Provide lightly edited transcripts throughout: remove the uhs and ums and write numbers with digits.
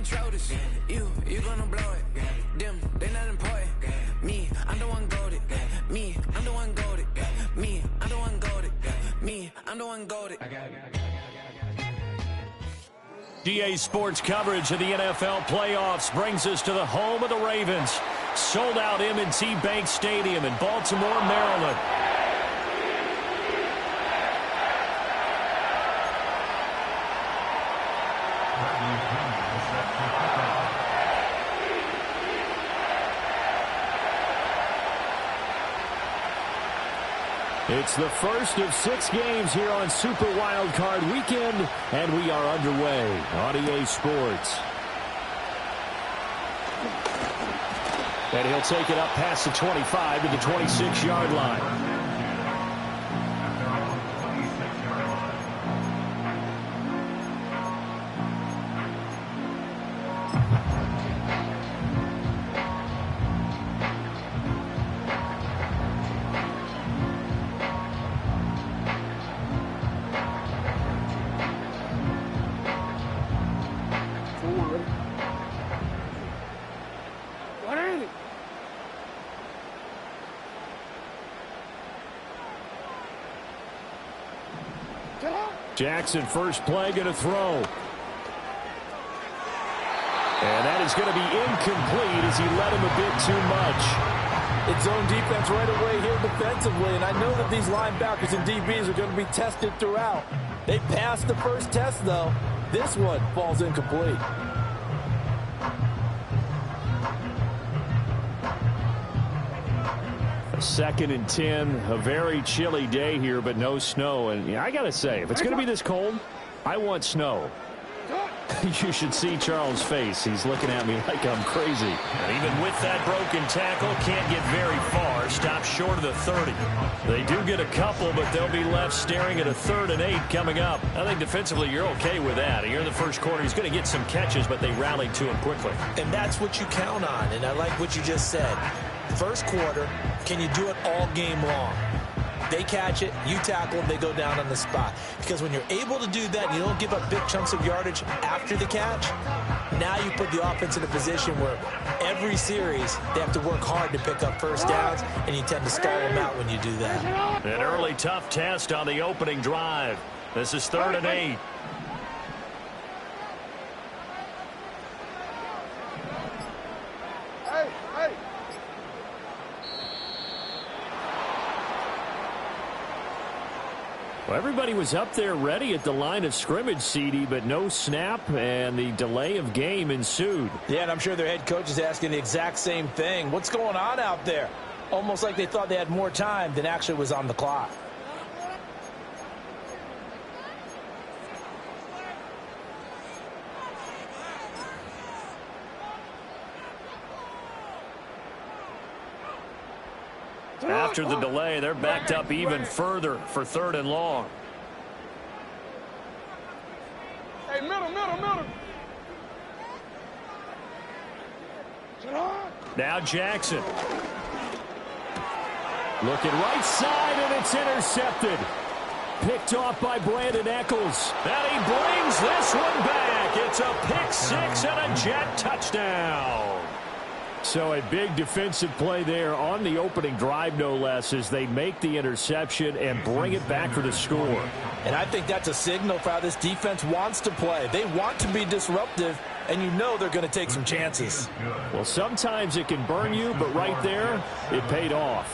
control this. You gonna blow it. Them, they not important. Me, I'm the one goated. Me, I'm the one goated. Me, I'm the one goated. Me, I'm the one goated. GA Sports coverage of the NFL playoffs brings us to the home of the Ravens. Sold out M&T Bank Stadium in Baltimore, Maryland. It's the first of 6 games here on Super Wildcard Weekend, and we are underway on EA Sports. And he'll take it up past the 25 to the 26-yard line. Jackson first play going to throw. And that is going to be incomplete as he led him a bit too much. It's zone defense right away here defensively, and I know that these linebackers and DBs are going to be tested throughout. They passed the first test, though. This one falls incomplete. Second and 10, a very chilly day here, but no snow. And I got to say, if it's going to be this cold, I want snow. You should see Charles' face. He's looking at me like I'm crazy. And even with that broken tackle, can't get very far. Stops short of the 30. They do get a couple, but they'll be left staring at a 3rd and 8 coming up. I think defensively you're okay with that. Here in the first quarter, he's going to get some catches, but they rallied to him quickly. And that's what you count on, and I like what you just said. First quarter, can you do it all game long? They catch it, you tackle, they go down on the spot. Because when you're able to do that, you don't give up big chunks of yardage after the catch. Now you put the offense in a position where every series they have to work hard to pick up first downs, and you tend to stall them out when you do that. An early tough test on the opening drive. This is 3rd and 8. Well, everybody was up there ready at the line of scrimmage, CD, but no snap, and the delay of game ensued. Yeah, and I'm sure their head coach is asking the exact same thing. What's going on out there? Almost like they thought they had more time than actually was on the clock. After the delay, they're backed up even further for 3rd and long. Hey, middle. Now Jackson. Looking right side, and it's intercepted. Picked off by Brandon Eccles. And he brings this one back. It's a pick 6 and a Jet touchdown. So a big defensive play there on the opening drive, no less, as they make the interception and bring it back for the score. And I think that's a signal for how this defense wants to play. They want to be disruptive, and you know they're going to take some chances. Well, sometimes it can burn you, but right there, it paid off.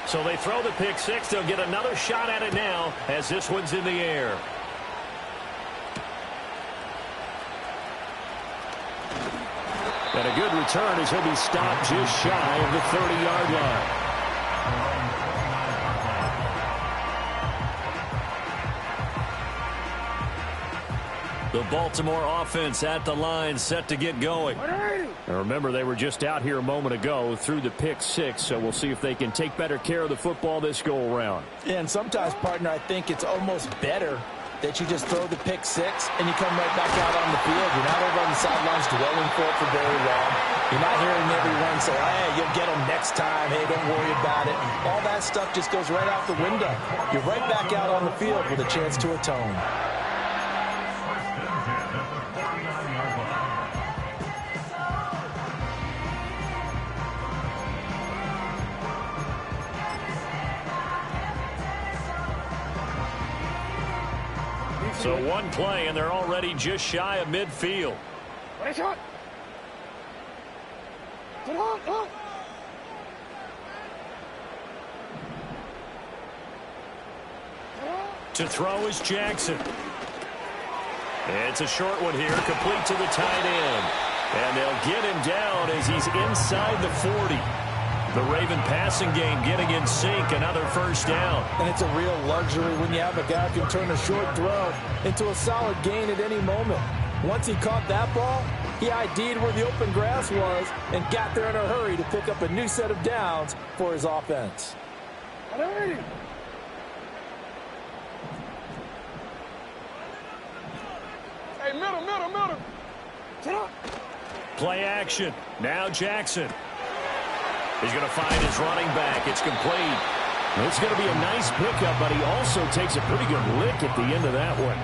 So they throw the pick 6. They'll get another shot at it now as this one's in the air. And a good return as he'll be stopped just shy of the 30-yard line. The Baltimore offense at the line, set to get going. And remember, they were just out here a moment ago through the pick 6, so we'll see if they can take better care of the football this go-around. And sometimes, partner, I think it's almost better that you just throw the pick six and you come right back out on the field. You're not over on the sidelines dwelling for it for very long. You're not hearing everyone say, hey, you'll get them next time. Hey, don't worry about it. All that stuff just goes right out the window. You're right back out on the field with a chance to atone. So one play, and they're already just shy of midfield. To throw is Jackson. It's a short one here, complete to the tight end. And they'll get him down as he's inside the 40. The Raven passing game getting in sync, another first down. And it's a real luxury when you have a guy who can turn a short throw into a solid gain at any moment. Once he caught that ball, he ID'd where the open grass was and got there in a hurry to pick up a new set of downs for his offense. Hey, middle. Play action. Now Jackson. He's going to find his running back. It's complete. It's going to be a nice pickup, but he also takes a pretty good lick at the end of that one.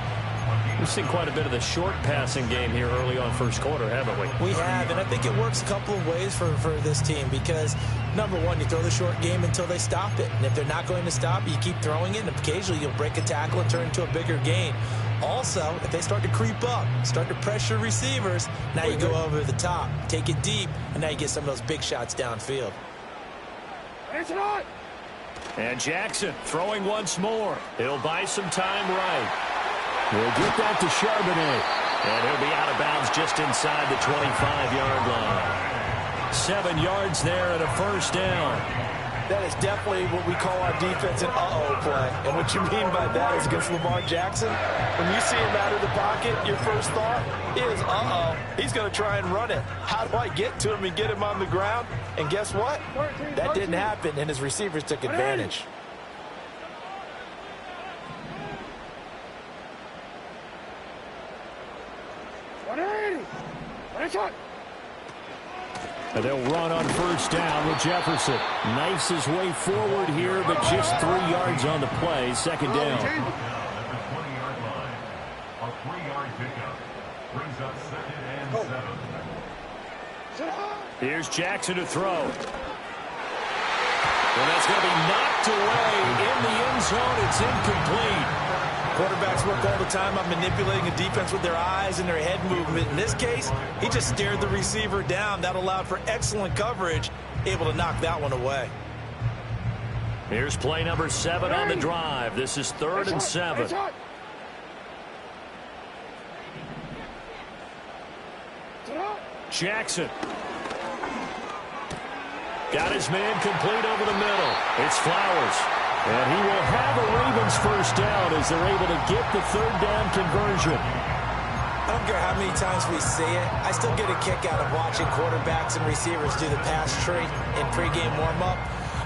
We've seen quite a bit of the short passing game here early on first quarter, haven't we? We have, and I think it works a couple of ways for this team because, number one, you throw the short game until they stop it. And if they're not going to stop it, you keep throwing it, and occasionally you'll break a tackle and turn it into a bigger gain. Also, if they start to creep up, start to pressure receivers, now you go over the top, take it deep, and now you get some of those big shots downfield. And Jackson throwing once more. He'll buy some time right. We'll get that to Charbonnet. And he'll be out of bounds just inside the 25-yard line. 7 yards there and a first down. That is definitely what we call our defense an uh-oh play. And what you mean by that is against Lamar Jackson, when you see him out of the pocket, your first thought is, uh-oh, he's going to try and run it. How do I get to him and get him on the ground? And guess what? That didn't happen, and his receivers took advantage. And they'll run on first down with Jefferson. Knifes his way forward here, but just 3 yards on the play. Second down. A 3-yard pickup brings up 2nd and 7. Here's Jackson to throw. And that's going to be knocked away in the end zone. It's incomplete. Quarterbacks work all the time on manipulating a defense with their eyes and their head movement. In this case, he just stared the receiver down. That allowed for excellent coverage, able to knock that one away. Here's play number 7 on the drive. This is 3rd and 7. Jackson. Got his man complete over the middle. It's Flowers. And he will have a Ravens first down as they're able to get the 3rd down conversion. I don't care how many times we see it. I still get a kick out of watching quarterbacks and receivers do the pass tree in pregame warm-up.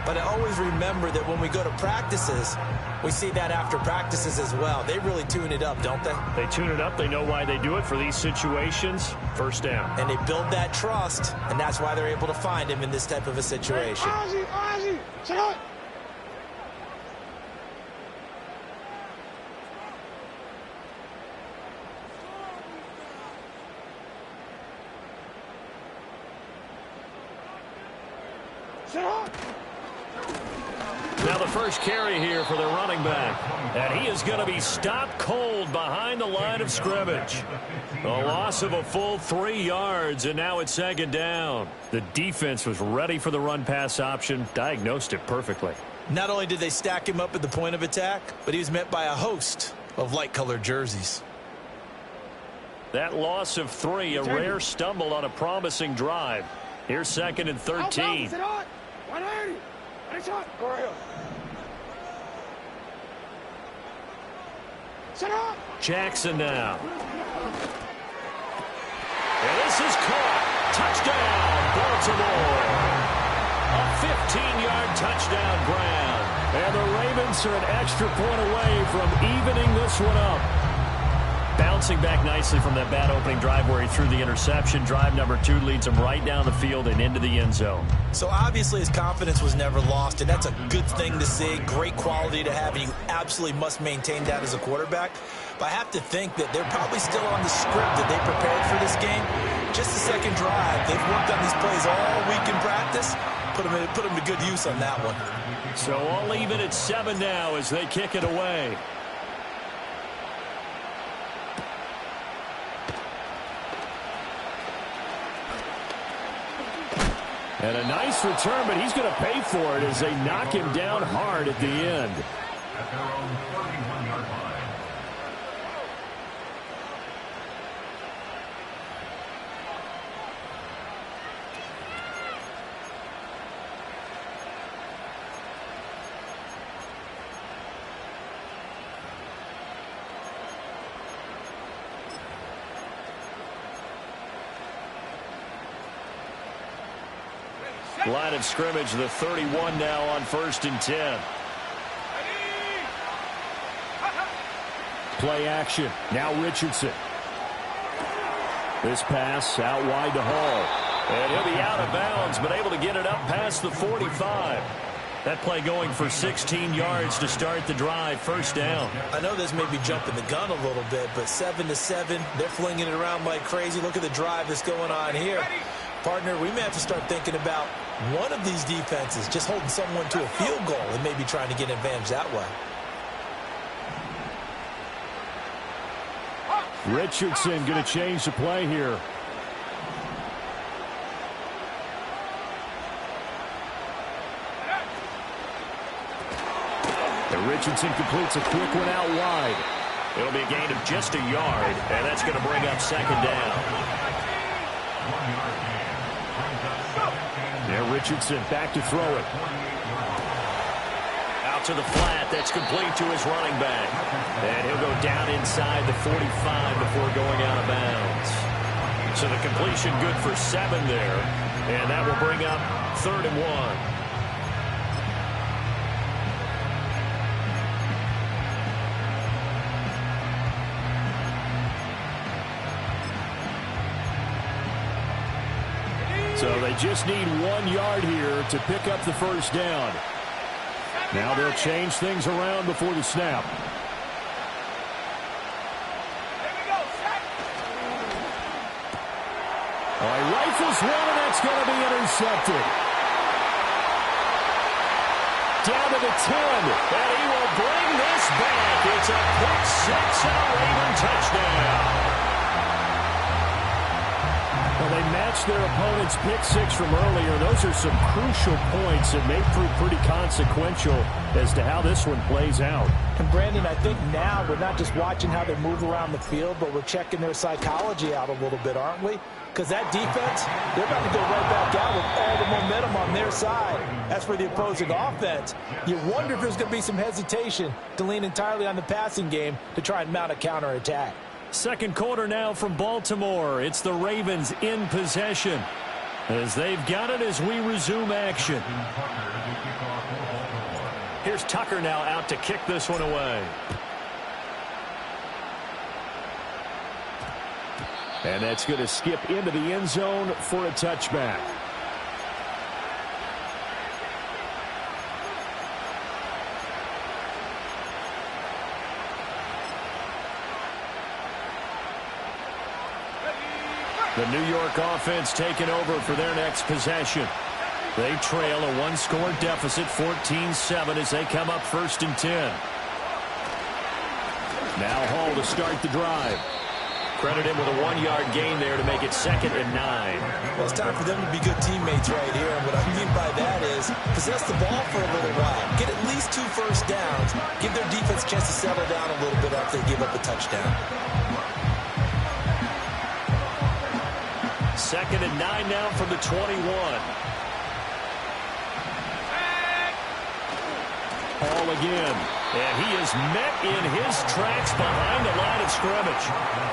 But I always remember that when we go to practices, we see that after practices as well. They really tune it up, don't they? They tune it up. They know why they do it for these situations. First down. And they build that trust, and that's why they're able to find him in this type of a situation. Now the first carry here for the running back. And he is going to be stopped cold behind the line of scrimmage. A loss of a full 3 yards, and now it's 2nd down. The defense was ready for the run-pass option, diagnosed it perfectly. Not only did they stack him up at the point of attack, but he was met by a host of light-colored jerseys. That loss of 3, a rare stumble on a promising drive. Here's 2nd and 13. Jackson now. And this is caught. Touchdown, Baltimore. A 15-yard touchdown grab. And the Ravens are an extra point away from evening this one up. Bouncing back nicely from that bad opening drive where he threw the interception. Drive number 2 leads him right down the field and into the end zone. So obviously his confidence was never lost, and that's a good thing to see. Great quality to have, and you absolutely must maintain that as a quarterback. But I have to think that they're probably still on the script that they prepared for this game. Just the second drive. They've worked on these plays all week in practice. Put them to good use on that one. So all even at 7 now as they kick it away. And a nice return, but he's going to pay for it as they knock him down hard at the end. At their own 31-yard line. Line of scrimmage, the 31 now on 1st and 10. Play action. Now Richardson. This pass out wide to Hall. And he'll be out of bounds, but able to get it up past the 45. That play going for 16 yards to start the drive. First down. I know this may be jumping the gun a little bit, but 7-7, they're flinging it around like crazy. Look at the drive that's going on here. Partner, we may have to start thinking about one of these defenses just holding someone to a field goal and maybe trying to get an advantage that way. Richardson going to change the play here. And Richardson completes a quick one out wide. It'll be a gain of just a yard, and that's going to bring up second down. There, Richardson back to throw it. Out to the flat. That's complete to his running back. And he'll go down inside the 45 before going out of bounds. So the completion good for 7 there. And that will bring up 3rd and 1. So they just need 1 yard here to pick up the first down. Now they'll change things around before the snap. All right, rifles one, and that's going to be intercepted. Down to the 10, and he will bring this back. It's a pick six and a Raven touchdown. Well, they matched their opponent's pick six from earlier. Those are some crucial points that may prove pretty consequential as to how this one plays out. And Brandon, I think now we're not just watching how they move around the field, but we're checking their psychology out a little bit, aren't we? Because that defense, they're about to go right back out with all the momentum on their side. As for the opposing offense, you wonder if there's going to be some hesitation to lean entirely on the passing game to try and mount a counterattack. Second quarter now from Baltimore. It's the Ravens in possession as they've got it as we resume action. Here's Tucker now out to kick this one away. And that's going to skip into the end zone for a touchback. The New York offense taking over for their next possession. They trail a one-score deficit, 14-7, as they come up 1st and 10. Now Hall to start the drive. Credit him with a 1-yard gain there to make it 2nd and 9. Well, it's time for them to be good teammates right here. And what I mean by that is possess the ball for a little while. Get at least 2 first downs. Give their defense a chance to settle down a little bit after they give up a touchdown. 2nd and 9 now from the 21. Hall again. And he is met in his tracks behind the line of scrimmage.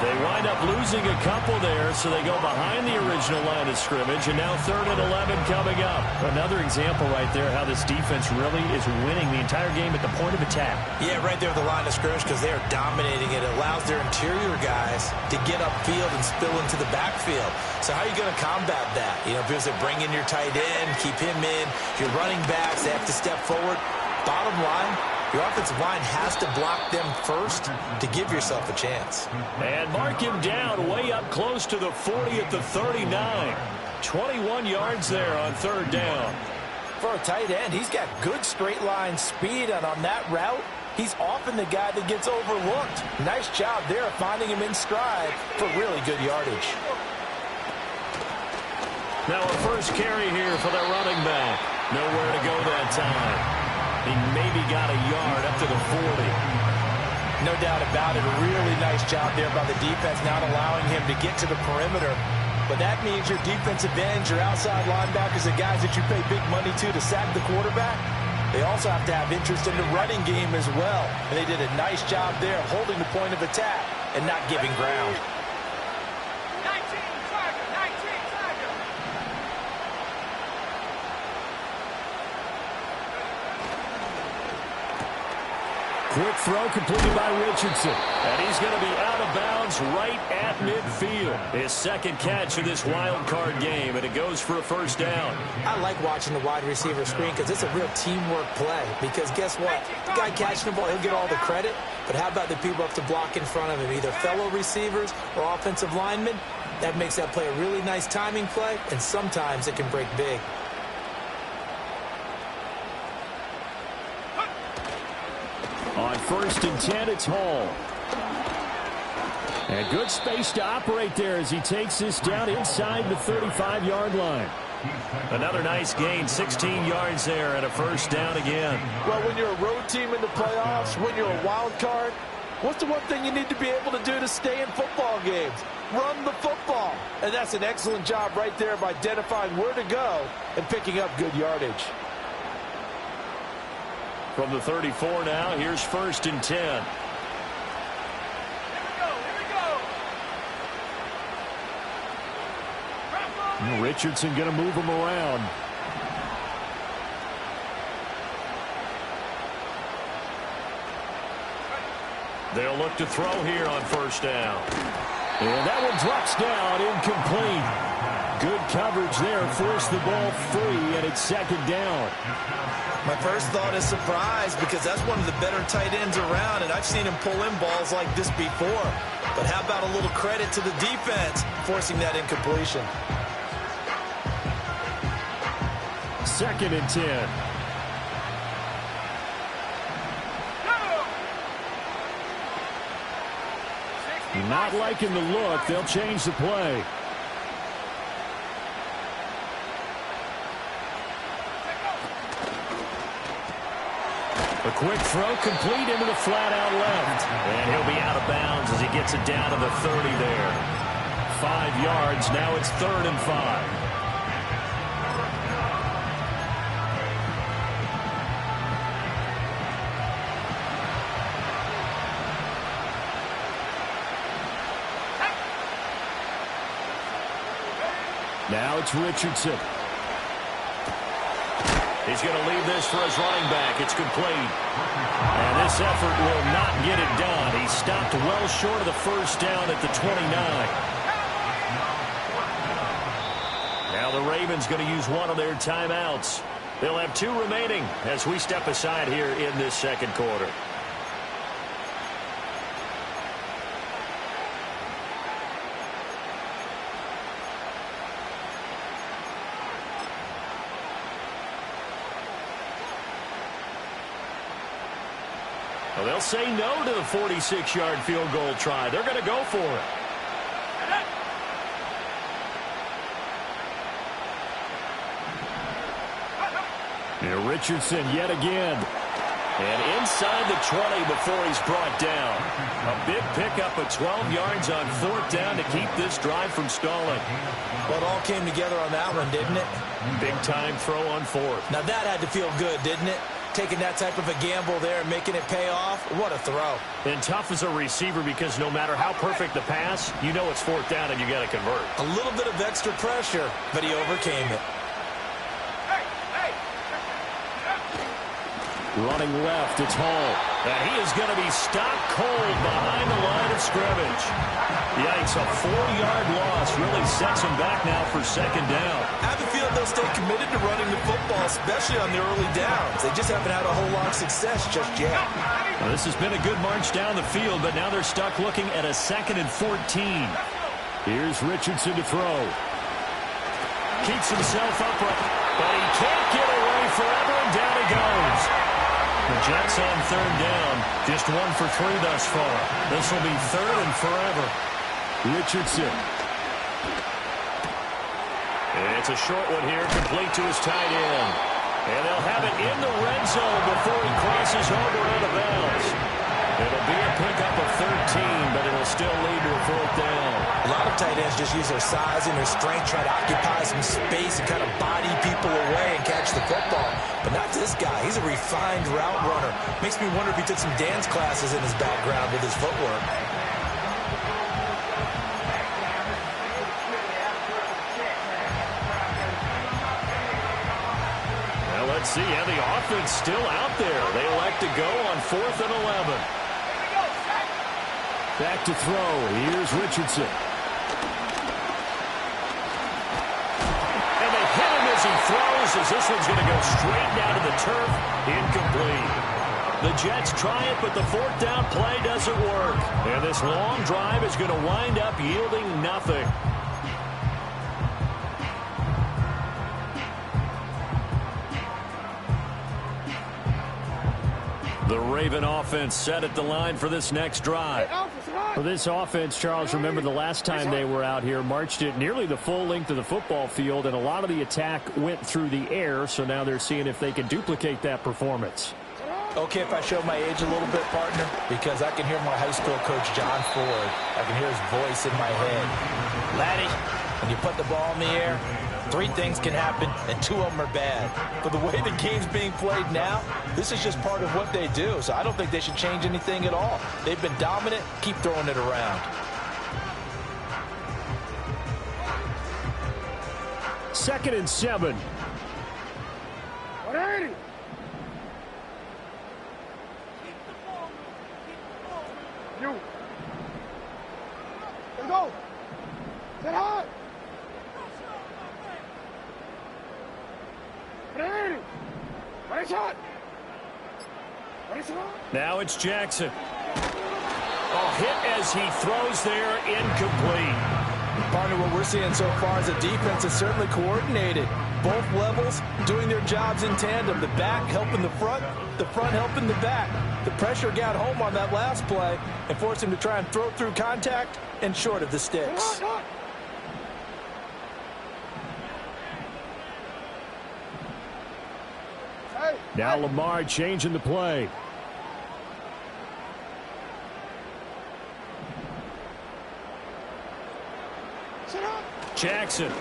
They wind up losing a couple there, so they go behind the original line of scrimmage, and now 3rd and 11 coming up. Another example right there how this defense really is winning the entire game at the point of attack. Yeah, right there at the line of scrimmage because they are dominating it. It allows their interior guys to get upfield and spill into the backfield. So how are you going to combat that? You know, because they bring in your tight end, keep him in, your running backs, they have to step forward. Bottom line, your offensive line has to block them first to give yourself a chance. And mark him down way up close to the 40 at the 39. 21 yards there on 3rd down. For a tight end, he's got good straight line speed, and on that route, he's often the guy that gets overlooked. Nice job there of finding him in stride for really good yardage. Now a first carry here for their running back. Nowhere to go that time. He maybe got a yard up to the 40. No doubt about it. A really nice job there by the defense, not allowing him to get to the perimeter. But that means your defensive ends, your outside linebackers, the guys that you pay big money to sack the quarterback, they also have to have interest in the running game as well. And they did a nice job there of holding the point of attack and not giving ground. Quick throw completed by Richardson. And he's going to be out of bounds right at midfield. His second catch of this wild card game, and it goes for a first down. I like watching the wide receiver screen because it's a real teamwork play. Because guess what? The guy catching the ball, he'll get all the credit. But how about the people up to block in front of him, either fellow receivers or offensive linemen? That makes that play a really nice timing play, and sometimes it can break big. On 1st and 10, it's Hall. And good space to operate there as he takes this down inside the 35-yard line. Another nice gain, 16 yards there, and a first down again. Well, when you're a road team in the playoffs, when you're a wild card, what's the one thing you need to be able to do to stay in football games? Run the football. And that's an excellent job right there of identifying where to go and picking up good yardage. From the 34 now, here's 1st and 10. Richardson going to move him around. They'll look to throw here on 1st down. And that one drops down, incomplete. Good coverage there, forced the ball free, and it's 2nd down. My first thought is surprise because that's one of the better tight ends around, and I've seen him pull in balls like this before. But how about a little credit to the defense forcing that incompletion? 2nd and 10. Not liking the look. They'll change the play. A quick throw complete into the flat out left. And he'll be out of bounds as he gets it down to the 30 there. 5 yards. Now it's 3rd and 5. Now it's Richardson. He's going to leave this for his running back. It's complete. And this effort will not get it done. He stopped well short of the first down at the 29. Now the Ravens going to use one of their timeouts. They'll have 2 remaining as we step aside here in this 2nd quarter. Well, they'll say no to the 46-yard field goal try. They're going to go for it. And Richardson yet again. And inside the 20 before he's brought down. A big pickup of 12 yards on 4th down to keep this drive from stalling. Well, it all came together on that one, didn't it? Big time throw on 4th. Now that had to feel good, didn't it? taking that type of a gamble there and making it pay off. What a throw. And tough as a receiver because no matter how perfect the pass, you know it's fourth down and you got to convert. A little bit of extra pressure, but he overcame it. Running left, it's Hall. And he is going to be stopped cold behind the line of scrimmage. Yikes, a 4-yard loss really sets him back now for second down. I have a feeling they'll stay committed to running the football, especially on the early downs. They just haven't had a whole lot of success just yet. Well, this has been a good march down the field, but now they're stuck looking at a 2nd and 14. Here's Richardson to throw. Keeps himself upright, but he can't get away forever, and down he goes. The Jets on third down, just 1 for 3 thus far. This will be 3rd and forever. Richardson. It's a short one here, complete to his tight end. And they'll have it in the red zone before he crosses over out of bounds. It'll be a pickup of 13, but it'll still lead to a 4th down. A lot of tight ends just use their size and their strength, try to occupy some space and kind of body people away and catch the football. But not this guy. He's a refined route runner. Makes me wonder if he took some dance classes in his background with his footwork. Well, let's see. Yeah, the offense still out there. They elect to go on 4th and 11. Back to throw. Here's Richardson. And they hit him as he throws, as this one's going to go straight down to the turf. Incomplete. The Jets try it, but the 4th down play doesn't work. And this long drive is going to wind up yielding nothing. The Raven offense set at the line for this next drive. For this offense, Charles, remember the last time they were out here, marched it nearly the full length of the football field, and a lot of the attack went through the air, so now they're seeing if they can duplicate that performance. Okay, if I show my age a little bit, partner, because I can hear my high school coach, John Ford. I can hear his voice in my head. Laddie, when you put the ball in the air, 3 things can happen, and 2 of them are bad. But the way the game's being played now, this is just part of what they do. So I don't think they should change anything at all. They've been dominant. Keep throwing it around. 2nd and 7. 180. You. Let's go. Set high. 180. Ready shot. Ready shot. Now it's Jackson. Oh, hit as he throws there, incomplete. Partner, what we're seeing so far is a defense is certainly coordinated. Both levels doing their jobs in tandem. The back helping the front helping the back. The pressure got home on that last play and forced him to try and throw through contact and short of the sticks. Now Lamar changing the play. Jackson.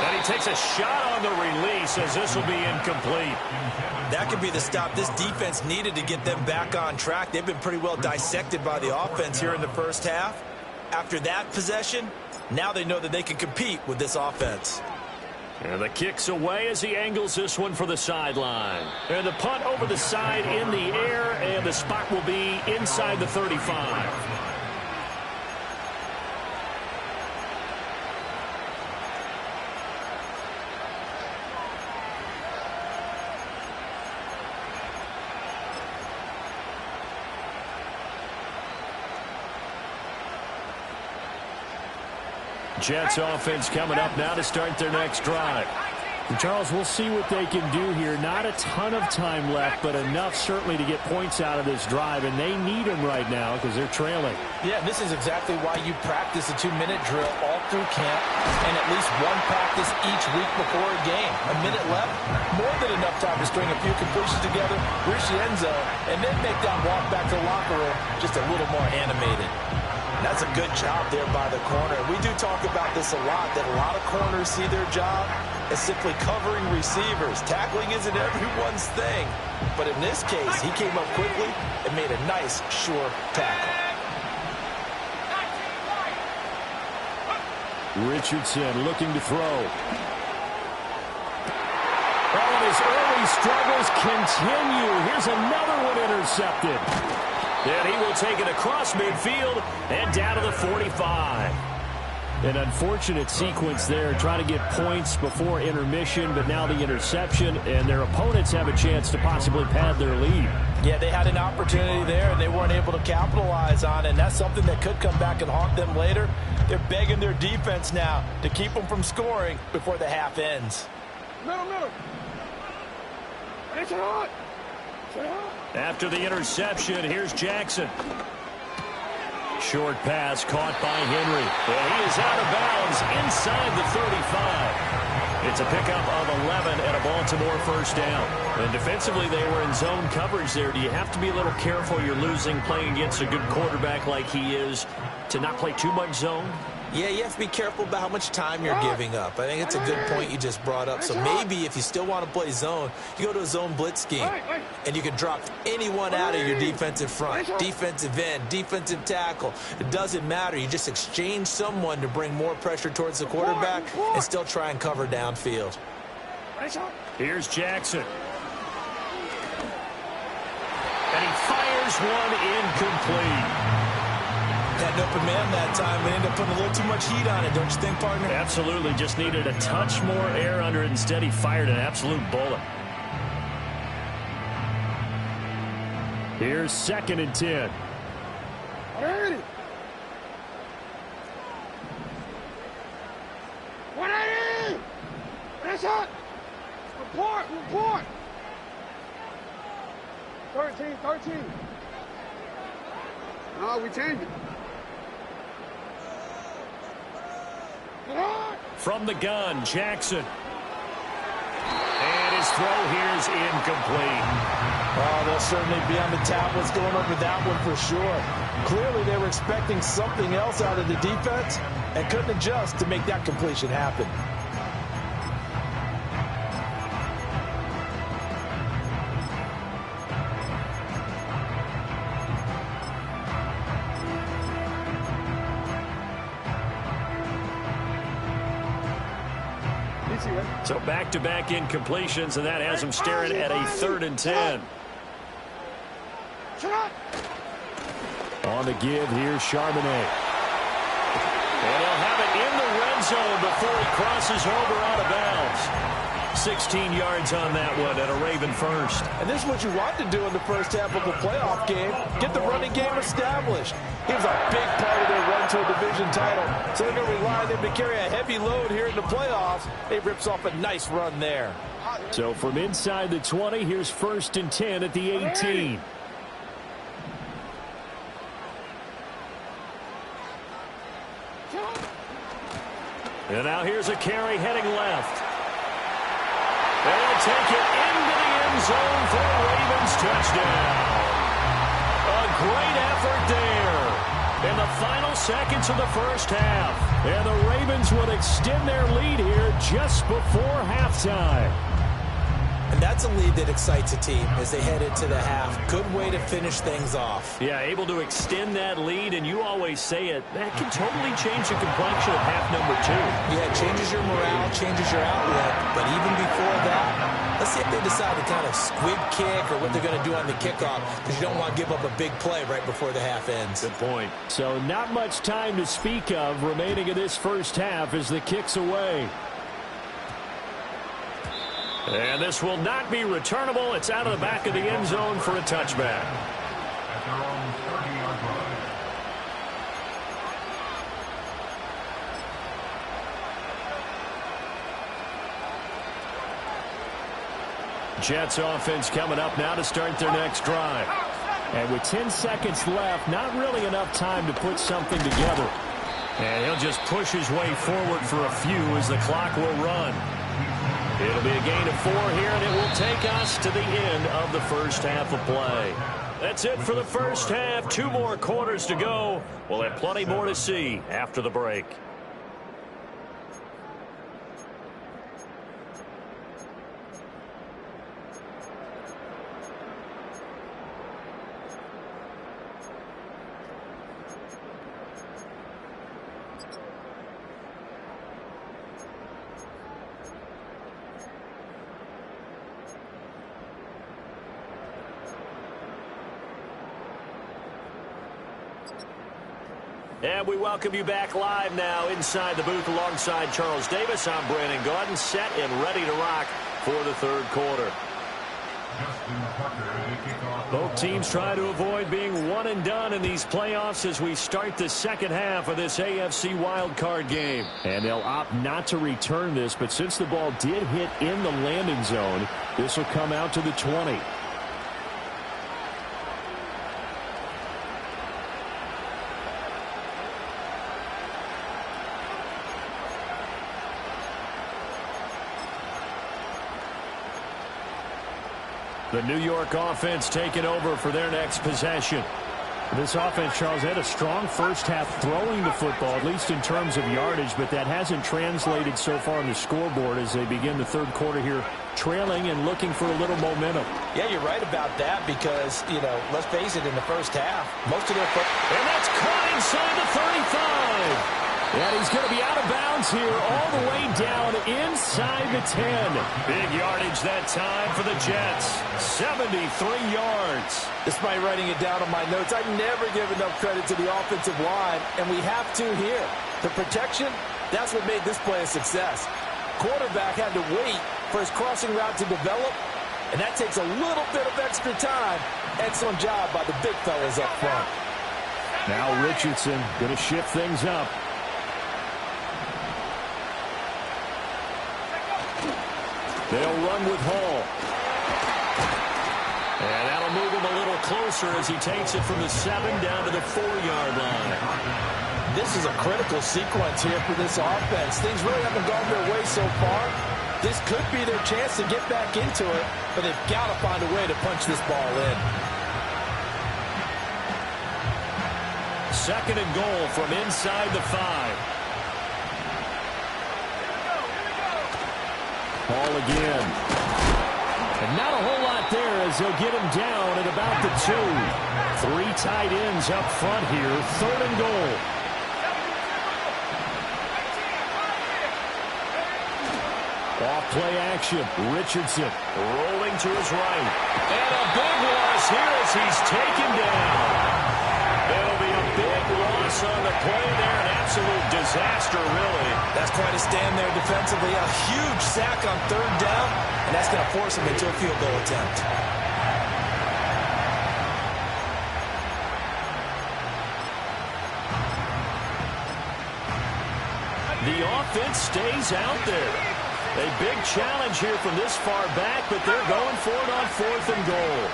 And he takes a shot on the release as this will be incomplete. That could be the stop this defense needed to get them back on track. They've been pretty well dissected by the offense here in the first half. After that possession, now they know that they can compete with this offense. And the kick's away as he angles this one for the sideline. And the punt over the side in the air, and the spot will be inside the 35. Jets offense coming up now to start their next drive. And Charles, we'll see what they can do here. Not a ton of time left, but enough certainly to get points out of this drive, and they need them right now because they're trailing. Yeah, this is exactly why you practice a 2-minute drill all through camp and at least one practice each week before a game. A minute left, more than enough time to string a few completions together, reach the end zone, and then make that walk back to the locker room just a little more animated. That's a good job there by the corner. We do talk about this a lot, that a lot of corners see their job as simply covering receivers. Tackling isn't everyone's thing. But in this case, he came up quickly and made a nice, sure tackle. Richardson looking to throw. Oh, and his early struggles continue. Here's another one intercepted. And he will take it across midfield and down to the 45. An unfortunate sequence there, trying to get points before intermission, but now the interception, and their opponents have a chance to possibly pad their lead. Yeah, they had an opportunity there, and they weren't able to capitalize on it, and that's something that could come back and haunt them later. They're begging their defense now to keep them from scoring before the half ends. Middle. It's hot. After the interception, here's Jackson. Short pass caught by Henry. And he is out of bounds inside the 35. It's a pickup of 11 and a Baltimore first down. And defensively, they were in zone coverage there. Do you have to be a little careful? You're losing playing against a good quarterback like he is to not play too much zone? Yeah, you have to be careful about how much time you're giving up. I think it's a good point you just brought up. So maybe if you still want to play zone, you go to a zone blitz scheme, and you can drop anyone out of your defensive front, defensive end, defensive tackle. It doesn't matter. You just exchange someone to bring more pressure towards the quarterback and still try and cover downfield. Here's Jackson. And he fires one incomplete. Had an open man that time and ended up putting a little too much heat on it, don't you think, partner? Absolutely. Just needed a touch more air under it. Instead, he fired an absolute bullet. Here's 2nd and 10. Ready. 180. That's hot. Report. 13. No, we changed it. From the gun, Jackson. And his throw here is incomplete. Oh, they'll certainly be on the tablets going over that one for sure. Clearly, they were expecting something else out of the defense and couldn't adjust to make that completion happen. So back-to-back incompletions, and that has him staring at a 3rd and 10. On the give, here's Charbonnet. And he'll have it in the red zone before he crosses over out of bounds. 16 yards on that one and a Raven first. And this is what you want to do in the first half of a playoff game. Get the running game established. He was a big part of their run to a division title. So they're going to rely on him to carry a heavy load here in the playoffs. He rips off a nice run there. So from inside the 20, here's 1st and 10 at the 18. And now here's a carry heading left. And he'll take it into the end zone for a Ravens touchdown. A great effort there in the final seconds of the first half. And the Ravens will extend their lead here just before halftime. And that's a lead that excites a team as they head into the half. Good way to finish things off. Yeah, able to extend that lead, and you always say it, that can totally change the complexion of half number 2. Yeah, it changes your morale, changes your outlook. But even before that, let's see if they decide to kind of squib kick or what they're going to do on the kickoff, because you don't want to give up a big play right before the half ends. Good point. So not much time to speak of remaining in this first half as the kick's away. And this will not be returnable. It's out of the back of the end zone for a touchback. At their own 30-yard line. Jets offense coming up now to start their next drive. And with 10 seconds left, not really enough time to put something together. And he'll just push his way forward for a few as the clock will run. It'll be a gain of 4 here, and it will take us to the end of the first half of play. That's it for the first half. 2 more quarters to go. We'll have plenty more to see after the break. And we welcome you back live now inside the booth alongside Charles Davis. I'm Brandon Gaudin, set and ready to rock for the third quarter. Both teams try to avoid being one and done in these playoffs as we start the second half of this AFC wildcard game. And they'll opt not to return this, but since the ball did hit in the landing zone, this will come out to the 20. The New York offense taking over for their next possession. This offense, Charles, had a strong first half throwing the football, at least in terms of yardage, but that hasn't translated so far on the scoreboard as they begin the third quarter here, trailing and looking for a little momentum. Yeah, you're right about that because, you know, let's face it, in the first half, most of their and that's caught inside the 35. And he's going to be out of bounds here all the way down inside the 10. Big yardage that time for the Jets. 73 yards. Despite writing it down on my notes, I never give enough credit to the offensive line, and we have to here. The protection, that's what made this play a success. Quarterback had to wait for his crossing route to develop, and that takes a little bit of extra time. Excellent job by the big fellas up front. Now Richardson going to shift things up. They'll run with Hall. And that'll move him a little closer as he takes it from the 7 down to the 4-yard line. This is a critical sequence here for this offense. Things really haven't gone their way so far. This could be their chance to get back into it, but they've got to find a way to punch this ball in. 2nd and goal from inside the 5. Ball again. And not a whole lot there as they'll get him down at about the 2. 3 tight ends up front here. 3rd and goal. Off play action. Richardson rolling to his right. And a big loss here as he's taken down. It'll be a big loss on the play there. An absolute disaster, really. That's quite a stand there defensively. A huge sack on 3rd down, and that's going to force him into a field goal attempt. The offense stays out there. A big challenge here from this far back, but they're going for it on 4th and goal.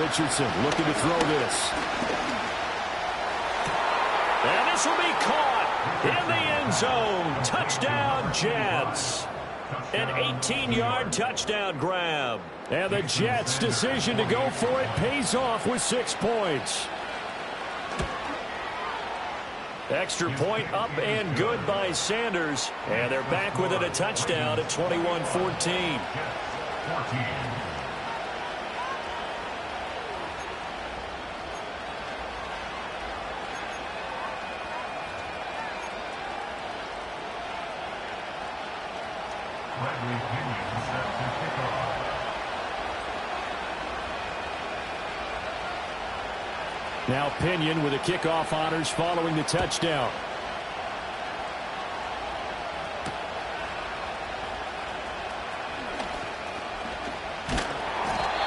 Richardson looking to throw this. And this will be caught in the end zone. Touchdown, Jets. An 18-yard touchdown grab. And the Jets' decision to go for it pays off with 6 points. Extra point up and good by Sanders. And they're back within a touchdown at 21-14. Now Pinion with the kickoff honors following the touchdown.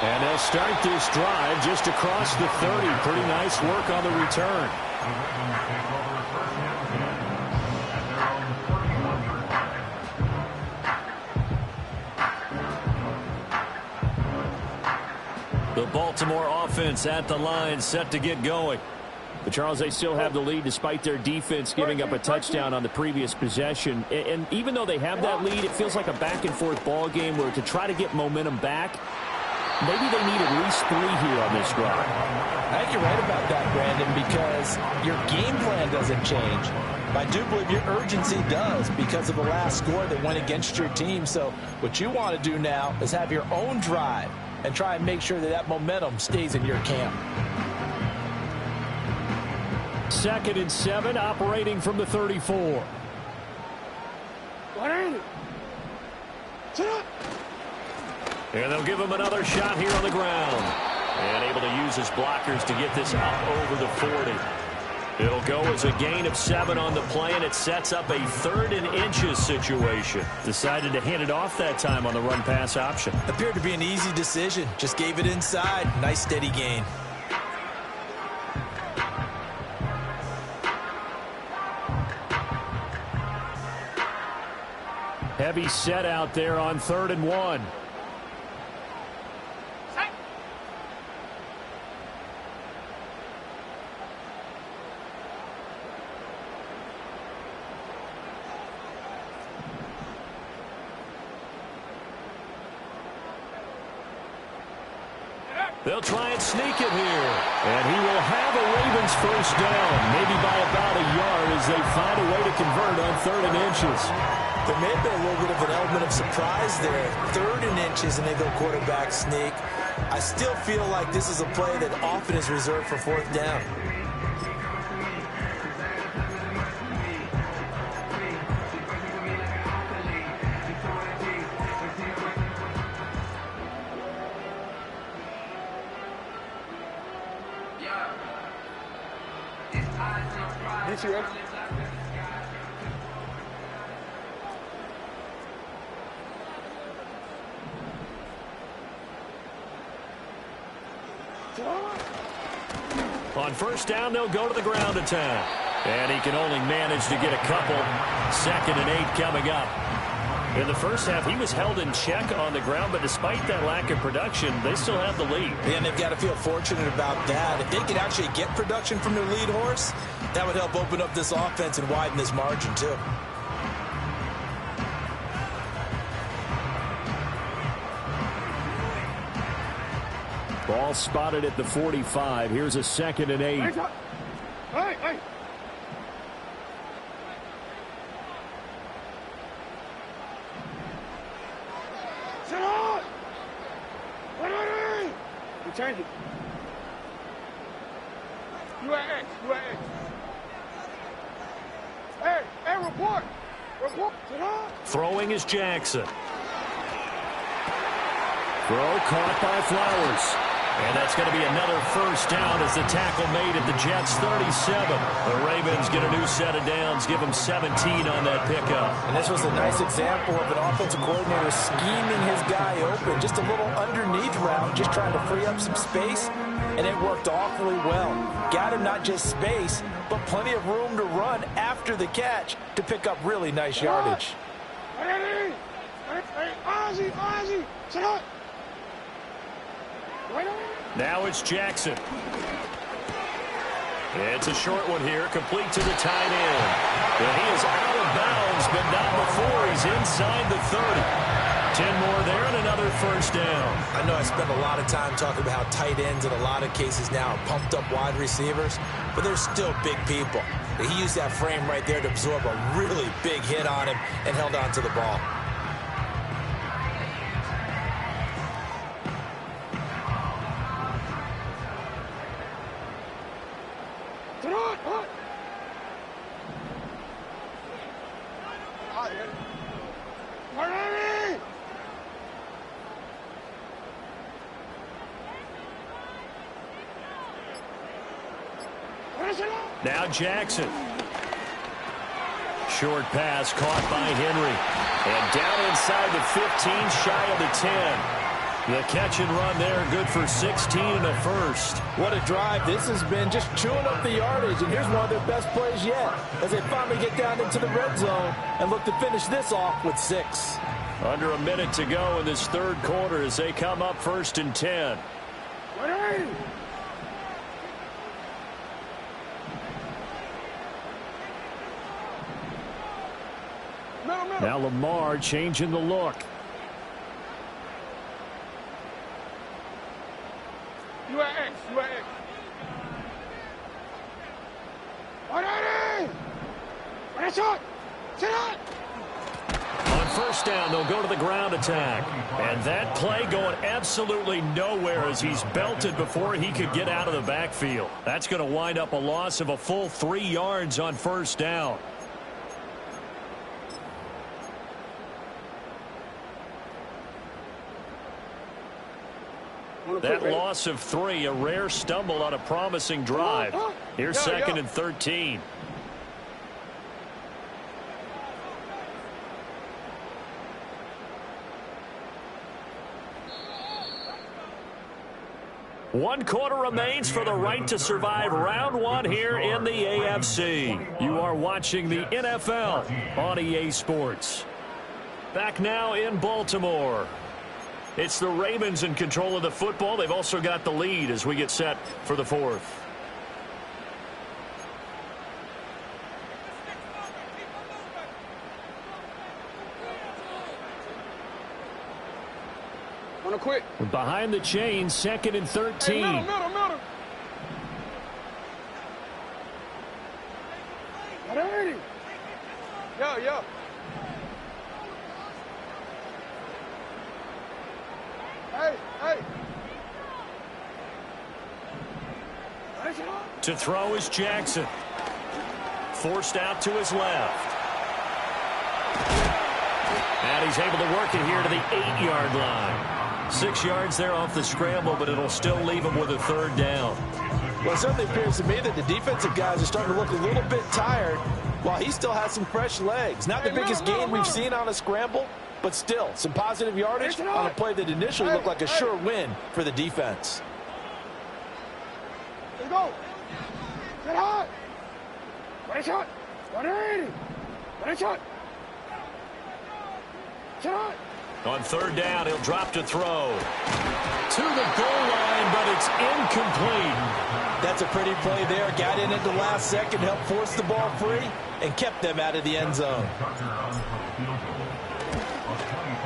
And they'll start this drive just across the 30. Pretty nice work on the return. The Baltimore offense at the line, set to get going. But Charles, they still have the lead despite their defense giving up a touchdown on the previous possession. And even though they have that lead, it feels like a back-and-forth ball game where to try to get momentum back, maybe they need at least 3 here on this drive. I think you're right about that, Brandon, because your game plan doesn't change. I do believe your urgency does because of the last score that went against your team. So what you want to do now is have your own drive and try and make sure that that momentum stays in your camp. 2nd and 7, operating from the 34. What ain't it? Sit up. And they'll give him another shot here on the ground. And able to use his blockers to get this up over the 40. It'll go as a gain of 7 on the play, and it sets up a 3rd and inches situation. Decided to hand it off that time on the run-pass option. Appeared to be an easy decision. Just gave it inside. Nice steady gain. Heavy set out there on 3rd and 1. They'll try and sneak it here. And he will have a Ravens first down, maybe by about a yard as they find a way to convert on 3rd and inches. There may have been a little bit of an element of surprise there. 3rd and inches, and they go quarterback sneak. I still feel like this is a play that often is reserved for 4th down. Get you up. On 1st down, they'll go to the ground attack. And he can only manage to get a couple. 2nd and 8 coming up. In the first half, he was held in check on the ground, but despite that lack of production, they still have the lead. And they've got to feel fortunate about that. If they could actually get production from their lead horse, that would help open up this offense and widen this margin, too. Ball spotted at the 45. Here's a 2nd and 8. Hey. Sit up. Wait. You change it. You at X. Hey, report. Sit up. Throwing is Jackson. Throw caught by Flowers. And that's going to be another first down as the tackle made at the Jets' 37. The Ravens get a new set of downs, give them 17 on that pickup. And this was a nice example of an offensive coordinator scheming his guy open. Just a little underneath route, just trying to free up some space, and it worked awfully well. Got him not just space, but plenty of room to run after the catch to pick up really nice yardage. Hey, Ozzy, sit up. Now it's Jackson. It's a short one here, complete to the tight end. And he is out of bounds, but not before he's inside the 30. 10 more there and another first down. I know I spent a lot of time talking about how tight ends in a lot of cases now are pumped up wide receivers, but they're still big people. He used that frame right there to absorb a really big hit on him and held on to the ball. Now Jackson. Short pass caught by Henry. And down inside the 15, shy of the 10. The catch and run there, good for 16 and a first. What a drive this has been, just chewing up the yardage. And here's one of their best plays yet as they finally get down into the red zone and look to finish this off with 6. Under a minute to go in this third quarter as they come up 1st and 10. Now Lamar changing the look. You at X. You at X. 180! Run shot! Sit out! On first down, they'll go to the ground attack. And that play going absolutely nowhere as he's belted before he could get out of the backfield. That's going to wind up a loss of a full 3 yards on first down. That loss of 3, a rare stumble on a promising drive. Here's second and 13. One quarter remains for the right to survive round 1 here in the AFC. You are watching the NFL on EA Sports. Back now in Baltimore. It's the Ravens in control of the football. They've also got the lead as we get set for the 4th. Wanna quit? Behind the chains, second and 13. Hey, middle. 180. Yeah. Hey. To throw is Jackson. Forced out to his left. And he's able to work it here to the 8-yard line. 6 yards there off the scramble, but it'll still leave him with a 3rd down. Well, it certainly appears to me that the defensive guys are starting to look a little bit tired while he still has some fresh legs. Not the biggest gain we've seen on a scramble, but still some positive yardage on a play that initially looked like a sure win for the defense. Let's go. Get hot. Right shot. 180. Right shot. Shot. On 3rd down, he'll drop to throw. To the goal line, but it's incomplete. That's a pretty play there. Got in at the last second, helped force the ball free, and kept them out of the end zone.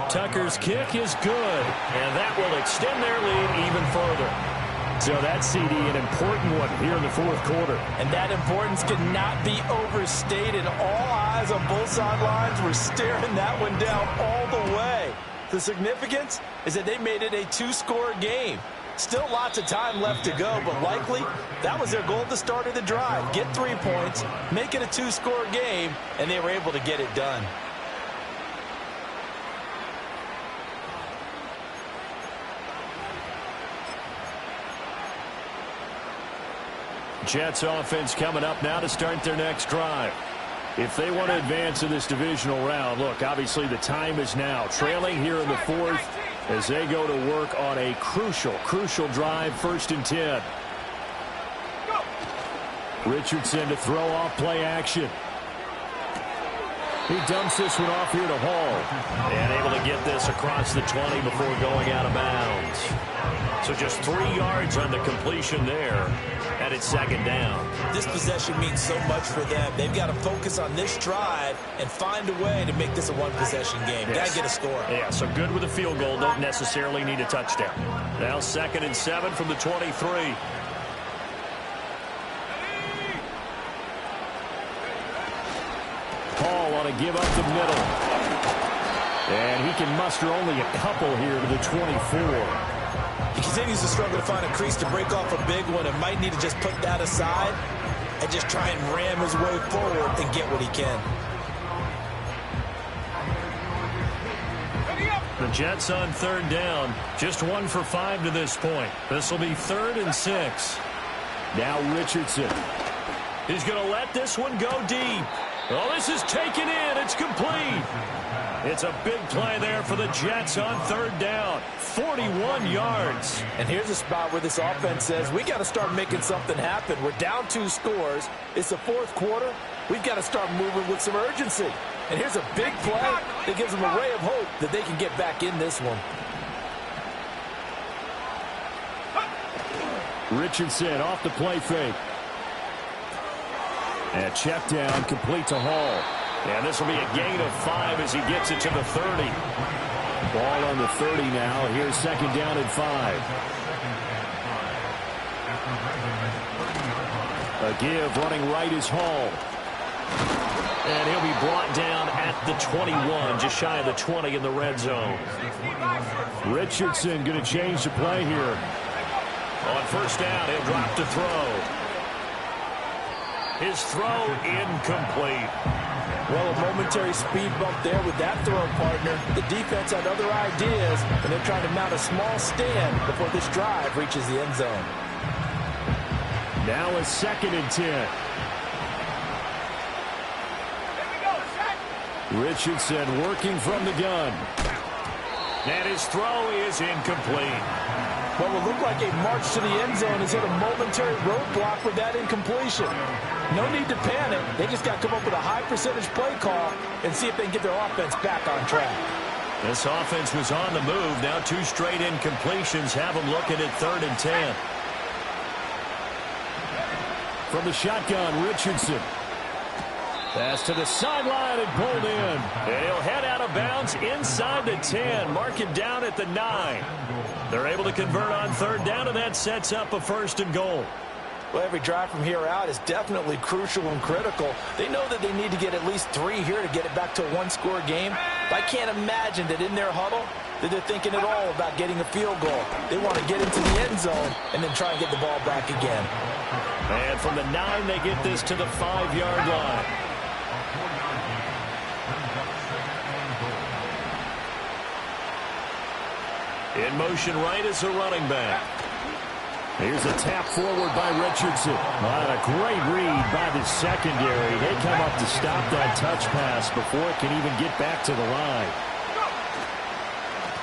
Tucker's kick is good, and that will extend their lead even further. So that's, CD, an important one here in the 4th quarter. And that importance cannot be overstated. All eyes on both sidelines were staring that one down all the way. The significance is that they made it a 2-score game. Still lots of time left to go, but likely that was their goal at the start of the drive. Get 3 points, make it a 2-score game, and they were able to get it done. Jets offense coming up now to start their next drive. If they want to advance in this divisional round, look, obviously the time is now. Trailing here in the 4th as they go to work on a crucial drive, 1st and 10. Richardson to throw off play action. He dumps this one off here to Hall. And able to get this across the 20 before going out of bounds. So just 3 yards on the completion there. And it's 2nd down. This possession means so much for them. They've got to focus on this drive and find a way to make this a one-possession game. Yes. Got to get a score. Yeah, so good with a field goal. Don't necessarily need a touchdown. Now 2nd and 7 from the 23. Paul want to give up the middle. And he can muster only a couple here to the 24. He continues to struggle to find a crease to break off a big one and might need to just put that aside and just try and ram his way forward and get what he can. The Jets on 3rd down. Just 1 for 5 to this point. This will be 3rd and 6. Now Richardson. He's going to let this one go deep. Oh, this is taken in. It's complete. It's a big play there for the Jets on 3rd down. 41 yards. And here's a spot where this offense says, we got to start making something happen. We're down 2 scores. It's the 4th quarter. We've got to start moving with some urgency. And here's a big play that gives them a ray of hope that they can get back in this one. Richardson off the play fake. And check down, complete to Hall. And this will be a gain of 5 as he gets it to the 30. Ball on the 30 now. Here's 2nd down and 5. A give running right is Hall. And he'll be brought down at the 21, just shy of the 20 in the red zone. Richardson going to change the play here. On first down, he'll drop to throw. His throw incomplete. Well, a momentary speed bump there with that throw, partner. The defense had other ideas, and they're trying to mount a small stand before this drive reaches the end zone. Now a 2nd and 10. Richardson working from the gun. And his throw is incomplete. What will look like a march to the end zone has hit a momentary roadblock with that incompletion. No need to panic. They just got to come up with a high percentage play call and see if they can get their offense back on track. This offense was on the move. Now 2 straight incompletions have them looking at 3rd and 10. From the shotgun, Richardson. Pass to the sideline and pulled in. He'll head out of bounds inside the 10. Mark him down at the 9. They're able to convert on 3rd down, and that sets up a 1st and goal. Well, every drive from here out is definitely crucial and critical. They know that they need to get at least 3 here to get it back to a 1-score game. But I can't imagine that in their huddle that they're thinking at all about getting a field goal. They want to get into the end zone and then try and get the ball back again. And from the 9, they get this to the 5-yard line. In motion right is a running back. Here's a tap forward by Richardson. And a great read by the secondary. They come up to stop that touch pass before it can even get back to the line.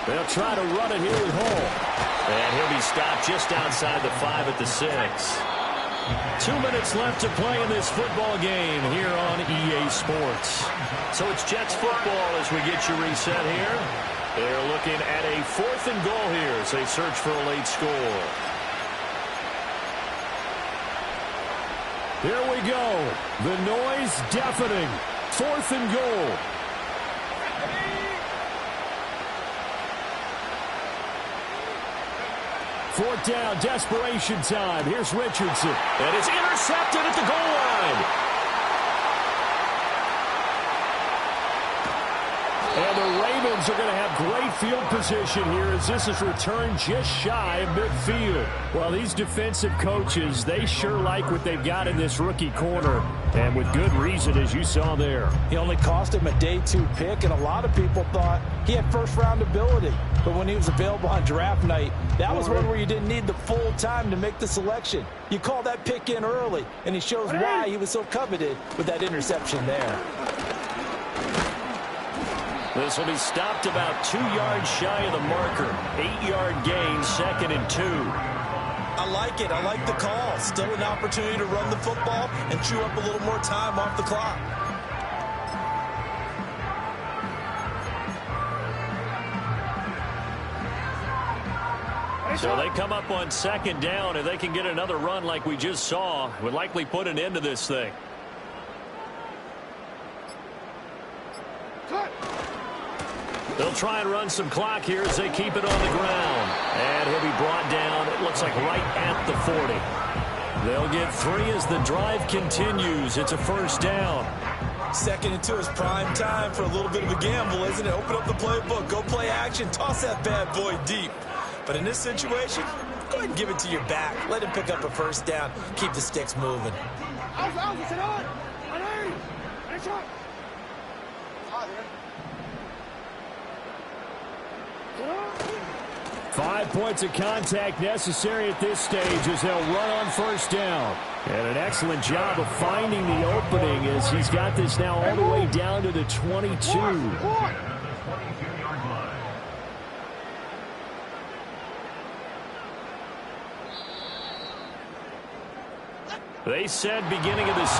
They'll try to run it here with Hall. And he'll be stopped just outside the 5 at the 6. 2 minutes left to play in this football game here on EA Sports. So it's Jets football as we get you reset here. They're looking at a 4th and goal here as they search for a late score. Here we go. The noise deafening. 4th and goal. Fourth down, desperation time. Here's Richardson. And it's intercepted at the goal line. And the Ravens are going to have great field position here as this is returned just shy of midfield. Well, these defensive coaches, they sure like what they've got in this rookie corner. And with good reason, as you saw there. He only cost him a day 2 pick, and a lot of people thought he had first-round ability. But when he was available on draft night, that was one where you didn't need the full time to make the selection. You call that pick in early, and he shows why he was so coveted with that interception there. This will be stopped about 2 yards shy of the marker. 8-yard gain, 2nd and 2. I like it. I like the call. Still an opportunity to run the football and chew up a little more time off the clock. So they come up on 2nd down. If they can get another run like we just saw, would likely put an end to this thing. They'll try and run some clock here as they keep it on the ground. And he'll be brought down, it looks like right at the 40. They'll get 3 as the drive continues. It's a 1st down. 2nd and 2 is prime time for a little bit of a gamble, isn't it? Open up the playbook, go play action, toss that bad boy deep. But in this situation, go ahead and give it to your back. Let him pick up a 1st down. Keep the sticks moving. 5 points of contact necessary at this stage as they'll run on 1st down. And an excellent job of finding the opening as he's got this now all the way down to the 22. They said beginning of the season.